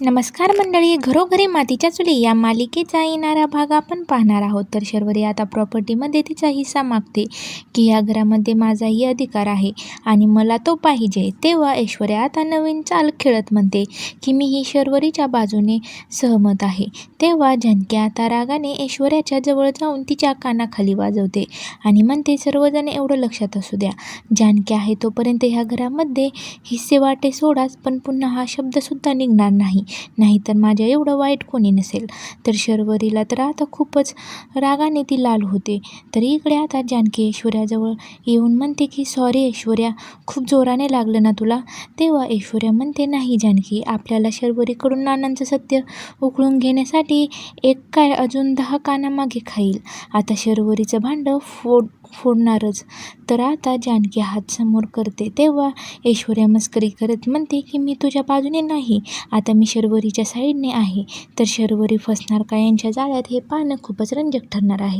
नमस्कार मंडळी, घरोघरी मातीच्या चुली या मालिकेचा येणारा भाग आपण पाहणार आहोत. तर शर्वरी आता प्रॉपर्टीमध्ये तिचा हिस्सा मागते की या घरामध्ये माझाही अधिकार आहे आणि मला तो पाहिजे. तेव्हा ऐश्वर्या आता नवीन चाल खेळत म्हणते की मी ही शर्वरीच्या बाजूने सहमत आहे. तेव्हा जानकी आता रागाने ऐश्वर्याच्या जवळ जाऊन तिच्या कानाखाली वाजवते आणि म्हणते, सर्वजण एवढं लक्षात असू द्या, जानकी आहे तोपर्यंत ह्या घरामध्ये हिस्से वाटे सोडाच, पण पुन्हा हा शब्दसुद्धा निघणार नाही, नाहीतर माझ्या एवढं वाईट कोणी नसेल. तर शर्वरीला तर आता खूपच रागाने ती लाल होते. तर इकडे आता जानकी ऐश्वर्याजवळ येऊन म्हणते की सॉरी ऐश्वर्या, खूप जोराने लागलं ना तुला. तेव्हा ऐश्वर्या म्हणते, नाही जानकी, आपल्याला शर्वरीकडून नानांचं सत्य उकळून घेण्यासाठी एक काय अजून 10 कानामागे खाईल. आता शर्वरीचं भांडं फोडणारच. तर आता जानकी हात समोर करते. तेव्हा ऐश्वर्या मस्करी करत म्हणते की मी तुझ्या बाजूने नाही, आता मी शर्वरीच्या साईडने आहे. तर शर्वरी फसणार का यांच्या जाळ्यात, हे पाहणं खूपच रंजक ठरणार आहे.